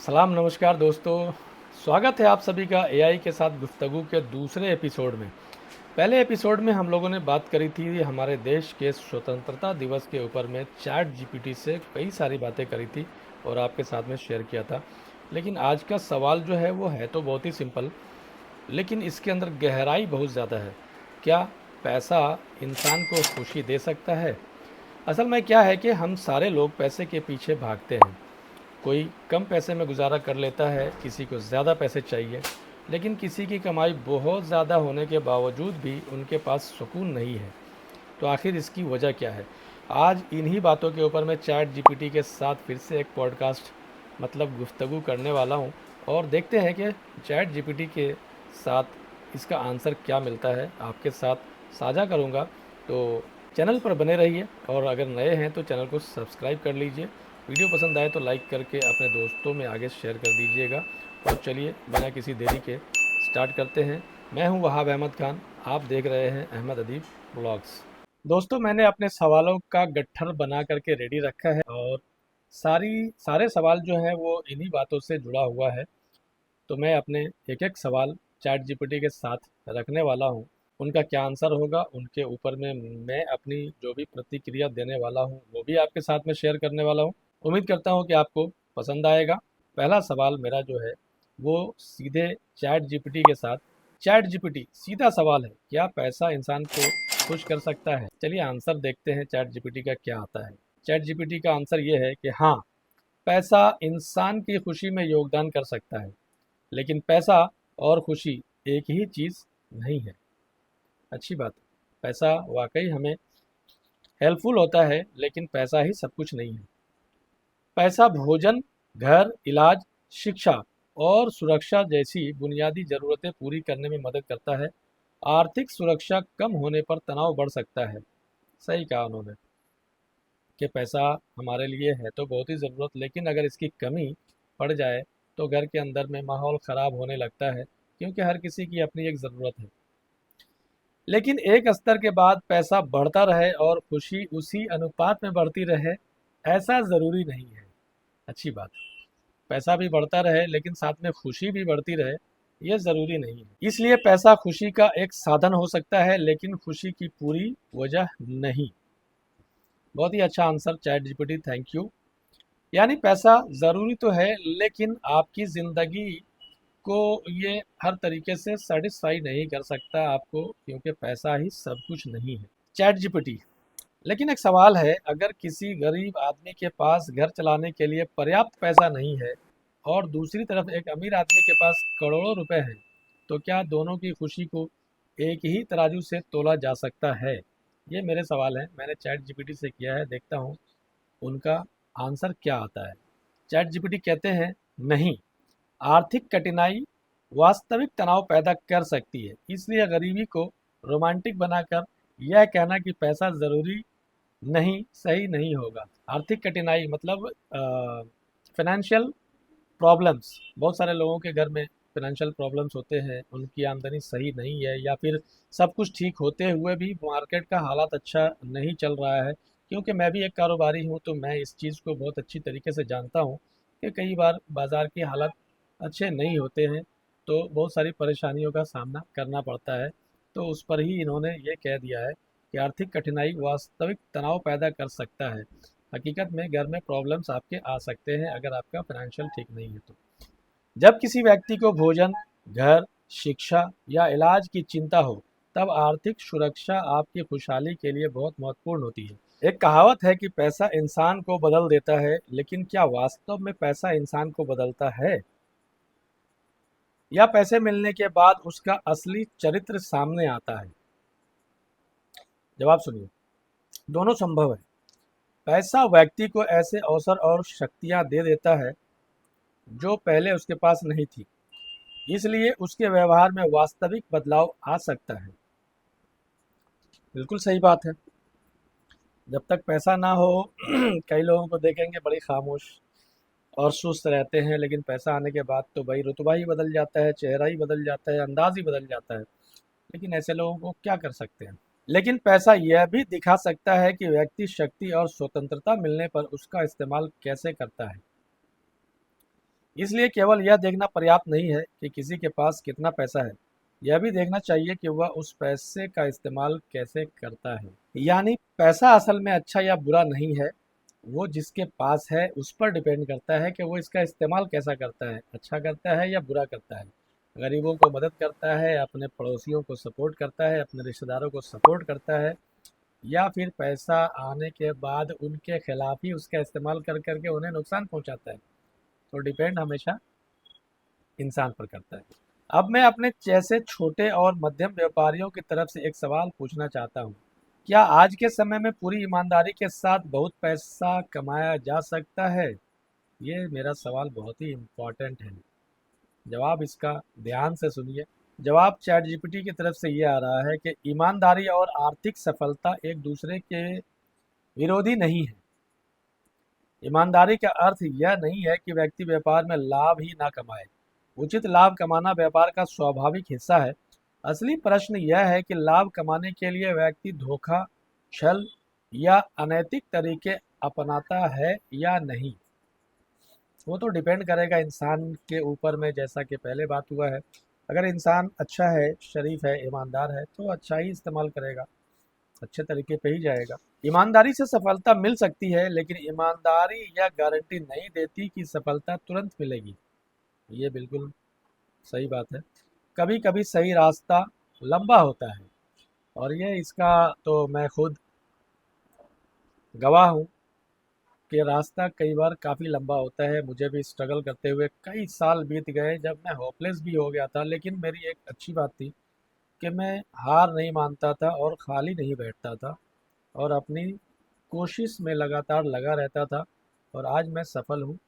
सलाम नमस्कार दोस्तों। स्वागत है आप सभी का एआई के साथ गुफ्तगू के दूसरे एपिसोड में। पहले एपिसोड में हम लोगों ने बात करी थी हमारे देश के स्वतंत्रता दिवस के ऊपर में चैट जीपीटी से कई सारी बातें करी थी और आपके साथ में शेयर किया था। लेकिन आज का सवाल जो है वो है तो बहुत ही सिंपल, लेकिन इसके अंदर गहराई बहुत ज़्यादा है। क्या पैसा इंसान को खुशी दे सकता है? असल में क्या है कि हम सारे लोग पैसे के पीछे भागते हैं। कोई कम पैसे में गुजारा कर लेता है, किसी को ज़्यादा पैसे चाहिए, लेकिन किसी की कमाई बहुत ज़्यादा होने के बावजूद भी उनके पास सुकून नहीं है। तो आखिर इसकी वजह क्या है? आज इन्हीं बातों के ऊपर मैं चैट जीपीटी के साथ फिर से एक पॉडकास्ट गुफ्तगू करने वाला हूँ और देखते हैं कि चैट जीपीटी के साथ इसका आंसर क्या मिलता है। आपके साथ साझा करूँगा, तो चैनल पर बने रहिए और अगर नए हैं तो चैनल को सब्सक्राइब कर लीजिए। वीडियो पसंद आए तो लाइक करके अपने दोस्तों में आगे शेयर कर दीजिएगा। और चलिए बिना किसी देरी के स्टार्ट करते हैं। मैं हूं वहाब अहमद खान, आप देख रहे हैं अहमद अदीब ब्लॉग्स। दोस्तों, मैंने अपने सवालों का गट्ठर बना करके रेडी रखा है और सारे सवाल जो हैं वो इन्हीं बातों से जुड़ा हुआ है। तो मैं अपने एक एक सवाल चैट जीपीटी के साथ रखने वाला हूँ। उनका क्या आंसर होगा, उनके ऊपर में मैं अपनी जो भी प्रतिक्रिया देने वाला हूँ वो भी आपके साथ में शेयर करने वाला हूँ। उम्मीद करता हूँ कि आपको पसंद आएगा। पहला सवाल मेरा जो है वो सीधे चैट जीपीटी के साथ। चैट जीपीटी, सीधा सवाल है, क्या पैसा इंसान को खुश कर सकता है? चलिए आंसर देखते हैं चैट जीपीटी का क्या आता है। चैट जीपीटी का आंसर ये है कि हाँ, पैसा इंसान की खुशी में योगदान कर सकता है, लेकिन पैसा और खुशी एक ही चीज़ नहीं है। अच्छी बात है। पैसा वाकई हमें हेल्पफुल होता है, लेकिन पैसा ही सब कुछ नहीं है। पैसा भोजन, घर, इलाज, शिक्षा और सुरक्षा जैसी बुनियादी ज़रूरतें पूरी करने में मदद करता है। आर्थिक सुरक्षा कम होने पर तनाव बढ़ सकता है। सही कहा उन्होंने कि पैसा हमारे लिए है तो बहुत ही ज़रूरत, लेकिन अगर इसकी कमी पड़ जाए तो घर के अंदर में माहौल ख़राब होने लगता है, क्योंकि हर किसी की अपनी एक ज़रूरत है। लेकिन एक स्तर के बाद पैसा बढ़ता रहे और खुशी उसी अनुपात में बढ़ती रहे, ऐसा ज़रूरी नहीं है। अच्छी बात। पैसा भी बढ़ता रहे लेकिन साथ में खुशी भी बढ़ती रहे, ये ज़रूरी नहीं है। इसलिए पैसा खुशी का एक साधन हो सकता है, लेकिन खुशी की पूरी वजह नहीं। बहुत ही अच्छा answer chat GPT, thank you. यानी पैसा ज़रूरी तो है, लेकिन आपकी ज़िंदगी को ये हर तरीके से सेटिस्फाई नहीं कर सकता आपको, क्योंकि पैसा ही सब कुछ नहीं है। चैट जीपीटी, लेकिन एक सवाल है, अगर किसी गरीब आदमी के पास घर चलाने के लिए पर्याप्त पैसा नहीं है और दूसरी तरफ एक अमीर आदमी के पास करोड़ों रुपए हैं, तो क्या दोनों की खुशी को एक ही तराजू से तोला जा सकता है? ये मेरे सवाल हैं, मैंने चैट जीपीटी से किया है, देखता हूँ उनका आंसर क्या आता है। चैट जीपीटी कहते हैं, नहीं, आर्थिक कठिनाई वास्तविक तनाव पैदा कर सकती है, इसलिए गरीबी को रोमांटिक बनाकर यह कहना कि पैसा ज़रूरी नहीं सही नहीं होगा। आर्थिक कठिनाई मतलब फाइनेंशियल प्रॉब्लम्स। बहुत सारे लोगों के घर में फाइनेंशियल प्रॉब्लम्स होते हैं, उनकी आमदनी सही नहीं है या फिर सब कुछ ठीक होते हुए भी मार्केट का हालात अच्छा नहीं चल रहा है। क्योंकि मैं भी एक कारोबारी हूँ तो मैं इस चीज़ को बहुत अच्छी तरीके से जानता हूँ कि कई बार बाज़ार की हालत अच्छे नहीं होते हैं, तो बहुत सारी परेशानियों का सामना करना पड़ता है। तो उस पर ही इन्होंने ये कह दिया है कि आर्थिक कठिनाई वास्तविक तनाव पैदा कर सकता है। हकीकत में घर में प्रॉब्लम्स आपके आ सकते हैं अगर आपका फाइनेंशियल ठीक नहीं है तो। जब किसी व्यक्ति को भोजन, घर, शिक्षा या इलाज की चिंता हो, तब आर्थिक सुरक्षा आपकी खुशहाली के लिए बहुत महत्वपूर्ण होती है। एक कहावत है कि पैसा इंसान को बदल देता है, लेकिन क्या वास्तव में पैसा इंसान को बदलता है, या पैसे मिलने के बाद उसका असली चरित्र सामने आता है? जवाब सुनिए, दोनों संभव है। पैसा व्यक्ति को ऐसे अवसर और शक्तियां दे देता है जो पहले उसके पास नहीं थी, इसलिए उसके व्यवहार में वास्तविक बदलाव आ सकता है। बिल्कुल सही बात है। जब तक पैसा ना हो कई लोगों को देखेंगे बड़ी खामोश और सुस्त रहते हैं, लेकिन पैसा आने के बाद तो भाई रुतबा ही बदल जाता है, चेहरा ही बदल जाता है, अंदाज ही बदल जाता है। लेकिन ऐसे लोगों को क्या कर सकते हैं। लेकिन पैसा यह भी दिखा सकता है कि व्यक्ति शक्ति और स्वतंत्रता मिलने पर उसका इस्तेमाल कैसे करता है। इसलिए केवल यह देखना पर्याप्त नहीं है कि किसी के पास कितना पैसा है, यह भी देखना चाहिए कि वह उस पैसे का इस्तेमाल कैसे करता है। यानी पैसा असल में अच्छा या बुरा नहीं है, वो जिसके पास है उस पर डिपेंड करता है कि वो इसका इस्तेमाल कैसा करता है, अच्छा करता है या बुरा करता है। गरीबों को मदद करता है, अपने पड़ोसियों को सपोर्ट करता है, अपने रिश्तेदारों को सपोर्ट करता है, या फिर पैसा आने के बाद उनके खिलाफ ही उसका इस्तेमाल कर करके उन्हें नुकसान पहुंचाता है। तो डिपेंड हमेशा इंसान पर करता है। अब मैं अपने जैसे छोटे और मध्यम व्यापारियों की तरफ से एक सवाल पूछना चाहता हूँ। क्या आज के समय में पूरी ईमानदारी के साथ बहुत पैसा कमाया जा सकता है? ये मेरा सवाल बहुत ही इम्पोर्टेंट है। जवाब इसका ध्यान से सुनिए। जवाब चैट जीपीटी की तरफ से ये आ रहा है कि ईमानदारी और आर्थिक सफलता एक दूसरे के विरोधी नहीं है। ईमानदारी का अर्थ यह नहीं है कि व्यक्ति व्यापार में लाभ ही ना कमाए। उचित लाभ कमाना व्यापार का स्वाभाविक हिस्सा है। असली प्रश्न यह है कि लाभ कमाने के लिए व्यक्ति धोखा, छल या अनैतिक तरीके अपनाता है या नहीं। वो तो डिपेंड करेगा इंसान के ऊपर में, जैसा कि पहले बात हुआ है। अगर इंसान अच्छा है, शरीफ है, ईमानदार है, तो अच्छा ही इस्तेमाल करेगा, अच्छे तरीके पे ही जाएगा। ईमानदारी से सफलता मिल सकती है, लेकिन ईमानदारी यह गारंटी नहीं देती कि सफलता तुरंत मिलेगी। ये बिल्कुल सही बात है। कभी कभी सही रास्ता लंबा होता है, और ये इसका तो मैं खुद गवाह हूँ कि रास्ता कई बार काफ़ी लंबा होता है। मुझे भी स्ट्रगल करते हुए कई साल बीत गए, जब मैं होपलेस भी हो गया था। लेकिन मेरी एक अच्छी बात थी कि मैं हार नहीं मानता था और खाली नहीं बैठता था, और अपनी कोशिश में लगातार लगा रहता था, और आज मैं सफल हूँ।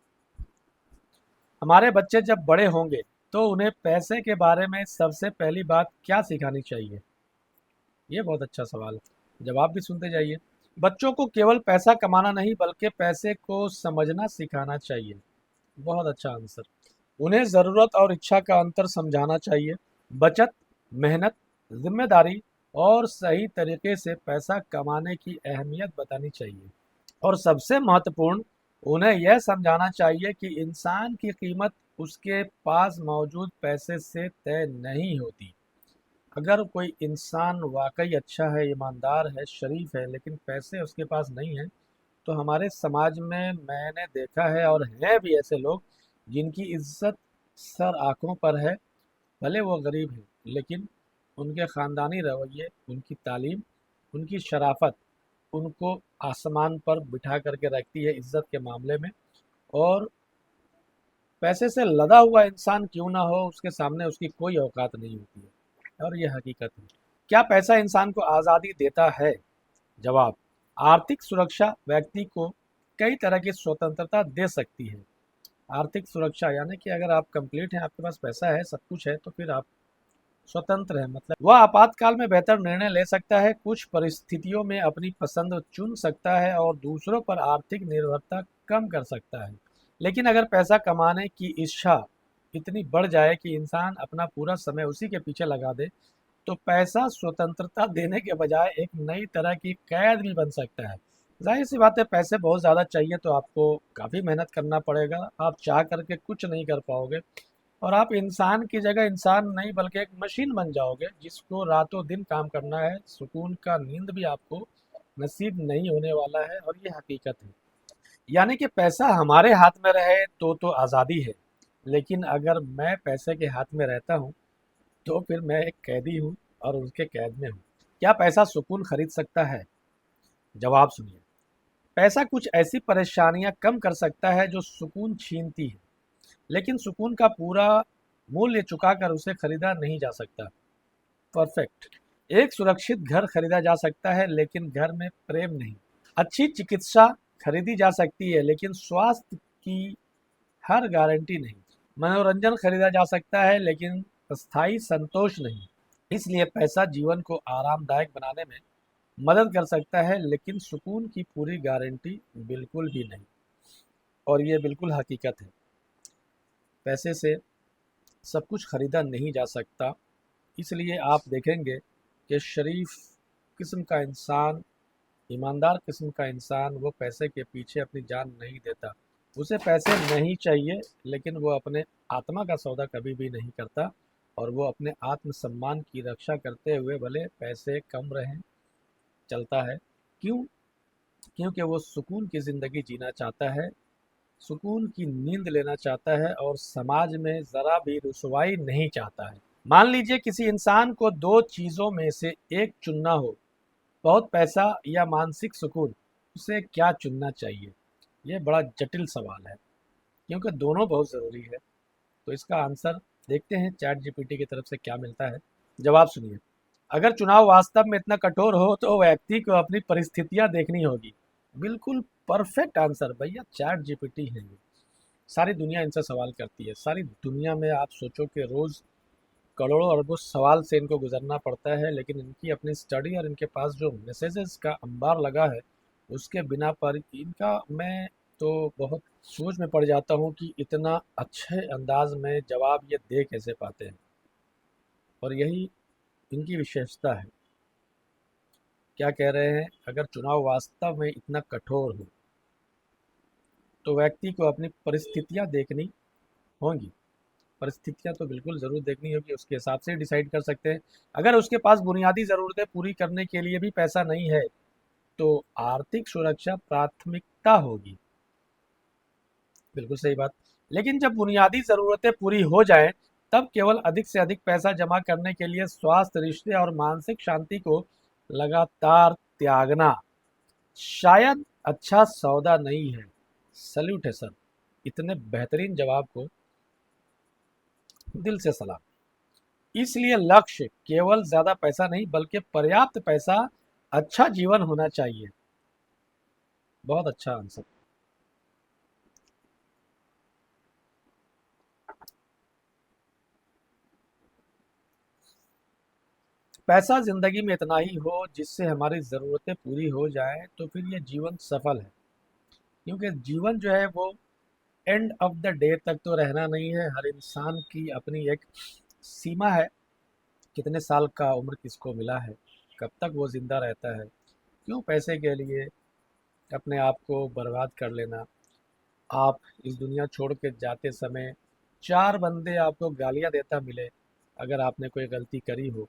हमारे बच्चे जब बड़े होंगे तो उन्हें पैसे के बारे में सबसे पहली बात क्या सिखानी चाहिए? ये बहुत अच्छा सवाल है। जवाब भी सुनते जाइए। बच्चों को केवल पैसा कमाना नहीं, बल्कि पैसे को समझना सिखाना चाहिए। बहुत अच्छा आंसर। उन्हें ज़रूरत और इच्छा का अंतर समझाना चाहिए। बचत, मेहनत, जिम्मेदारी और सही तरीके से पैसा कमाने की अहमियत बतानी चाहिए। और सबसे महत्वपूर्ण, उन्हें यह समझाना चाहिए कि इंसान की कीमत उसके पास मौजूद पैसे से तय नहीं होती। अगर कोई इंसान वाकई अच्छा है, ईमानदार है, शरीफ है, लेकिन पैसे उसके पास नहीं हैं, तो हमारे समाज में मैंने देखा है, और हैं भी ऐसे लोग जिनकी इज्जत सर आंखों पर है। भले वो गरीब हैं, लेकिन उनके ख़ानदानी रवैये, उनकी तालीम, उनकी शराफत उनको आसमान पर बिठा करके रखती है इज्जत के मामले में। और पैसे से लदा हुआ इंसान क्यों ना हो, उसके सामने उसकी कोई औकात नहीं होती है, और ये हकीकत है। क्या पैसा इंसान को आज़ादी देता है? जवाब, आर्थिक सुरक्षा व्यक्ति को कई तरह की स्वतंत्रता दे सकती है। आर्थिक सुरक्षा यानी कि अगर आप कंप्लीट हैं, आपके पास पैसा है, सब कुछ है, तो फिर आप स्वतंत्र है। मतलब वह आपातकाल में बेहतर निर्णय ले सकता है, कुछ परिस्थितियों में अपनी पसंद चुन सकता है, और दूसरों पर आर्थिक निर्भरता कम कर सकता है। लेकिन अगर पैसा कमाने की इच्छा इतनी बढ़ जाए कि इंसान अपना पूरा समय उसी के पीछे लगा दे, तो पैसा स्वतंत्रता देने के बजाय एक नई तरह की कैद भी बन सकता है। जाहिर सी बात है, पैसे बहुत ज़्यादा चाहिए तो आपको काफ़ी मेहनत करना पड़ेगा, आप चाह करके कुछ नहीं कर पाओगे, और आप इंसान की जगह इंसान नहीं बल्कि एक मशीन बन जाओगे, जिसको रातों दिन काम करना है। सुकून का नींद भी आपको नसीब नहीं होने वाला है, और ये हकीकत है। यानी कि पैसा हमारे हाथ में रहे तो आज़ादी है, लेकिन अगर मैं पैसे के हाथ में रहता हूँ, तो फिर मैं एक कैदी हूँ, और उसके कैद में हूँ। क्या पैसा सुकून खरीद सकता है? जवाब सुनिए। पैसा कुछ ऐसी परेशानियां कम कर सकता है जो सुकून छीनती है, लेकिन सुकून का पूरा मूल्य चुकाकर उसे खरीदा नहीं जा सकता। परफेक्ट। एक सुरक्षित घर खरीदा जा सकता है, लेकिन घर में प्रेम नहीं। अच्छी चिकित्सा खरीदी जा सकती है, लेकिन स्वास्थ्य की हर गारंटी नहीं। मनोरंजन खरीदा जा सकता है, लेकिन स्थायी संतोष नहीं। इसलिए पैसा जीवन को आरामदायक बनाने में मदद कर सकता है, लेकिन सुकून की पूरी गारंटी बिल्कुल भी नहीं। और ये बिल्कुल हकीकत है। पैसे से सब कुछ खरीदा नहीं जा सकता। इसलिए आप देखेंगे कि शरीफ किस्म का इंसान, ईमानदार किस्म का इंसान, वो पैसे के पीछे अपनी जान नहीं देता। उसे पैसे नहीं चाहिए, लेकिन वो अपने आत्मा का सौदा कभी भी नहीं करता, और वो अपने आत्मसम्मान की रक्षा करते हुए भले पैसे कम रहें चलता है। क्यों? क्योंकि वो सुकून की ज़िंदगी जीना चाहता है, सुकून की नींद लेना चाहता है, और समाज में ज़रा भी रुसवाई नहीं चाहता है। मान लीजिए किसी इंसान को दो चीज़ों में से एक चुनना हो, बहुत पैसा या मानसिक सुकून, उसे क्या चुनना चाहिए? ये बड़ा जटिल सवाल है, क्योंकि दोनों बहुत ज़रूरी है। तो इसका आंसर देखते हैं चैट जीपीटी की तरफ से क्या मिलता है। जवाब सुनिए। अगर चुनाव वास्तव में इतना कठोर हो तो व्यक्ति को अपनी परिस्थितियां देखनी होगी। बिल्कुल परफेक्ट आंसर भैया, चैट जीपीटी है ये। सारी दुनिया इनसे सवाल करती है, सारी दुनिया में आप सोचो कि रोज़ करोड़ों अरबों सवाल से इनको गुजरना पड़ता है, लेकिन इनकी अपनी स्टडी और इनके पास जो मैसेजेस का अंबार लगा है, उसके बिना पर इनका मैं तो बहुत सोच में पड़ जाता हूँ कि इतना अच्छे अंदाज में जवाब ये दे कैसे पाते हैं। और यही इनकी विशेषता है। क्या कह रहे हैं? अगर चुनाव वास्तव में इतना कठोर हो तो व्यक्ति को अपनी परिस्थितियां देखनी होंगी। परिस्थितियां तो बिल्कुल ज़रूर देखनी होगी, उसके हिसाब से डिसाइड कर सकते हैं। अगर उसके पास बुनियादी ज़रूरतें पूरी करने के लिए भी पैसा नहीं है तो आर्थिक सुरक्षा प्राथमिकता होगी। बिल्कुल सही बात। लेकिन जब बुनियादी ज़रूरतें पूरी हो जाएं, तब केवल अधिक से अधिक पैसा जमा करने के लिए स्वास्थ्य, रिश्ते और मानसिक शांति को लगातार त्यागना शायद अच्छा सौदा नहीं है। सल्यूट है सर, इतने बेहतरीन जवाब को दिल से सलाम। इसलिए लक्ष्य केवल ज्यादा पैसा नहीं, बल्कि पर्याप्त पैसा, अच्छा जीवन होना चाहिए। बहुत अच्छा आंसर। पैसा जिंदगी में इतना ही हो जिससे हमारी ज़रूरतें पूरी हो जाएं, तो फिर ये जीवन सफल है। क्योंकि जीवन जो है वो एंड ऑफ द डे तक तो रहना नहीं है। हर इंसान की अपनी एक सीमा है, कितने साल का उम्र किसको मिला है, कब तक वो जिंदा रहता है। क्यों पैसे के लिए अपने आप को बर्बाद कर लेना? आप इस दुनिया छोड़ के जाते समय चार बंदे आपको गालियां देता मिले, अगर आपने कोई गलती करी हो,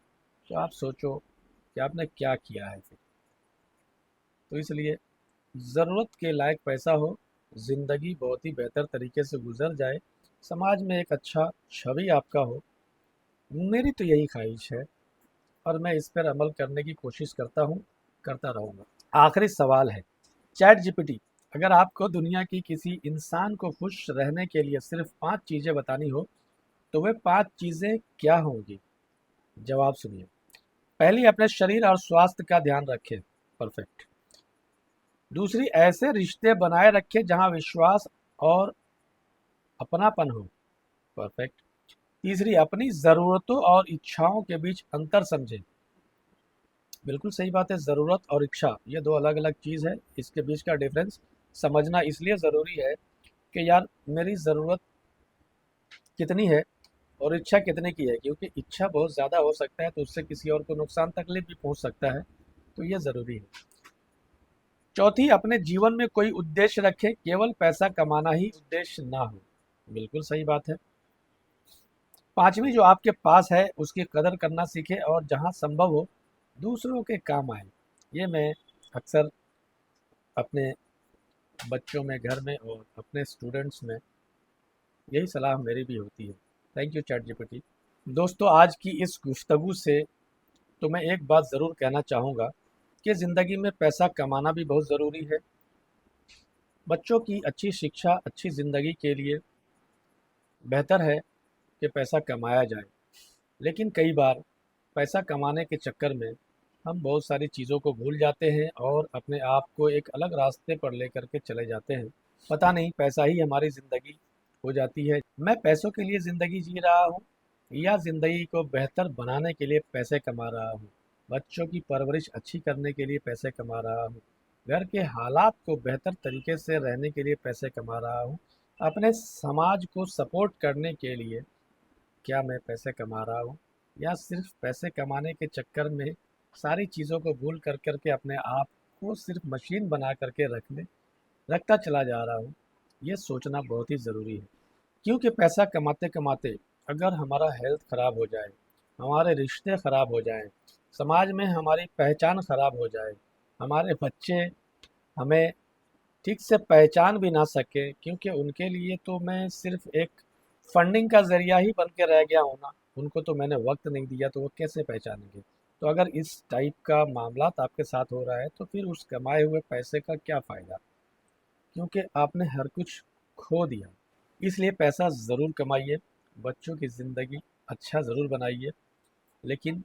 तो आप सोचो कि आपने क्या किया है फिर। तो इसलिए ज़रूरत के लायक पैसा हो, ज़िंदगी बहुत ही बेहतर तरीके से गुजर जाए, समाज में एक अच्छा छवि आपका हो। मेरी तो यही ख्वाहिश है, और मैं इस पर अमल करने की कोशिश करता हूँ, करता रहूँगा। आखिरी सवाल है, चैट जीपीटी, अगर आपको दुनिया की किसी इंसान को खुश रहने के लिए सिर्फ 5 चीज़ें बतानी हो, तो वे 5 चीज़ें क्या होंगी? जवाब सुनिए। पहली, अपने शरीर और स्वास्थ्य का ध्यान रखें। परफेक्ट। दूसरी, ऐसे रिश्ते बनाए रखें जहां विश्वास और अपनापन हो। परफेक्ट। तीसरी, अपनी ज़रूरतों और इच्छाओं के बीच अंतर समझें। बिल्कुल सही बात है, ज़रूरत और इच्छा ये दो अलग अलग चीज़ है। इसके बीच का डिफरेंस समझना इसलिए ज़रूरी है कि यार मेरी ज़रूरत कितनी है और इच्छा कितने की है, क्योंकि इच्छा बहुत ज़्यादा हो सकता है तो उससे किसी और को नुकसान तकलीफ भी पहुंच सकता है। तो ये ज़रूरी है। चौथी, अपने जीवन में कोई उद्देश्य रखें, केवल पैसा कमाना ही उद्देश्य ना हो। बिल्कुल सही बात है। पांचवी, जो आपके पास है उसकी कदर करना सीखें, और जहां संभव हो दूसरों के काम आए। ये मैं अक्सर अपने बच्चों में, घर में और अपने स्टूडेंट्स में यही सलाह मेरी भी होती है। Thank you chat GPT. दोस्तों, आज की इस गुफ्तगू से तो मैं एक बात ज़रूर कहना चाहूँगा कि ज़िंदगी में पैसा कमाना भी बहुत ज़रूरी है। बच्चों की अच्छी शिक्षा, अच्छी ज़िंदगी के लिए बेहतर है कि पैसा कमाया जाए। लेकिन कई बार पैसा कमाने के चक्कर में हम बहुत सारी चीज़ों को भूल जाते हैं और अपने आप को एक अलग रास्ते पर लेकर के चले जाते हैं। पता नहीं पैसा ही हमारी ज़िंदगी हो जाती है। मैं पैसों के लिए ज़िंदगी जी रहा हूँ या ज़िंदगी को बेहतर बनाने के लिए पैसे कमा रहा हूँ। बच्चों की परवरिश अच्छी करने के लिए पैसे कमा रहा हूँ। घर के हालात को बेहतर तरीके से रहने के लिए पैसे कमा रहा हूँ। अपने समाज को सपोर्ट करने के लिए क्या मैं पैसे कमा रहा हूँ, या सिर्फ पैसे कमाने के चक्कर में सारी चीज़ों को भूल कर के अपने आप को सिर्फ मशीन बना करके रखता चला जा रहा हूँ। ये सोचना बहुत ही ज़रूरी है, क्योंकि पैसा कमाते कमाते अगर हमारा हेल्थ खराब हो जाए, हमारे रिश्ते खराब हो जाएं, समाज में हमारी पहचान खराब हो जाए, हमारे बच्चे हमें ठीक से पहचान भी ना सके, क्योंकि उनके लिए तो मैं सिर्फ एक फंडिंग का जरिया ही बन के रह गया हूँ ना, उनको तो मैंने वक्त नहीं दिया, तो वो कैसे पहचानेंगे। तो अगर इस टाइप का मामला आपके साथ हो रहा है तो फिर उस कमाए हुए पैसे का क्या फ़ायदा, क्योंकि आपने हर कुछ खो दिया। इसलिए पैसा ज़रूर कमाइए, बच्चों की ज़िंदगी अच्छा ज़रूर बनाइए, लेकिन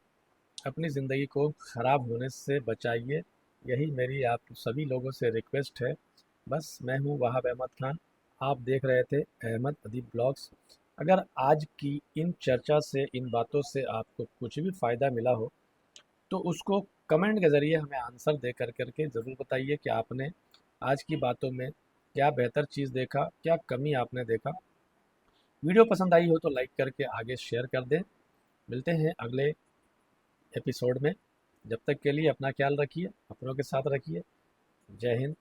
अपनी ज़िंदगी को ख़राब होने से बचाइए। यही मेरी आप सभी लोगों से रिक्वेस्ट है। बस मैं हूँ वहाब अहमद खान, आप देख रहे थे अहमद अदीब ब्लॉग्स। अगर आज की इन चर्चा से, इन बातों से आपको कुछ भी फ़ायदा मिला हो तो उसको कमेंट के ज़रिए हमें आंसर दे कर करके ज़रूर बताइए कि आपने आज की बातों में क्या बेहतर चीज़ देखा, क्या कमी आपने देखा। वीडियो पसंद आई हो तो लाइक करके आगे शेयर कर दें। मिलते हैं अगले एपिसोड में। जब तक के लिए अपना ख्याल रखिए, अपनों के साथ रखिए। जय हिंद,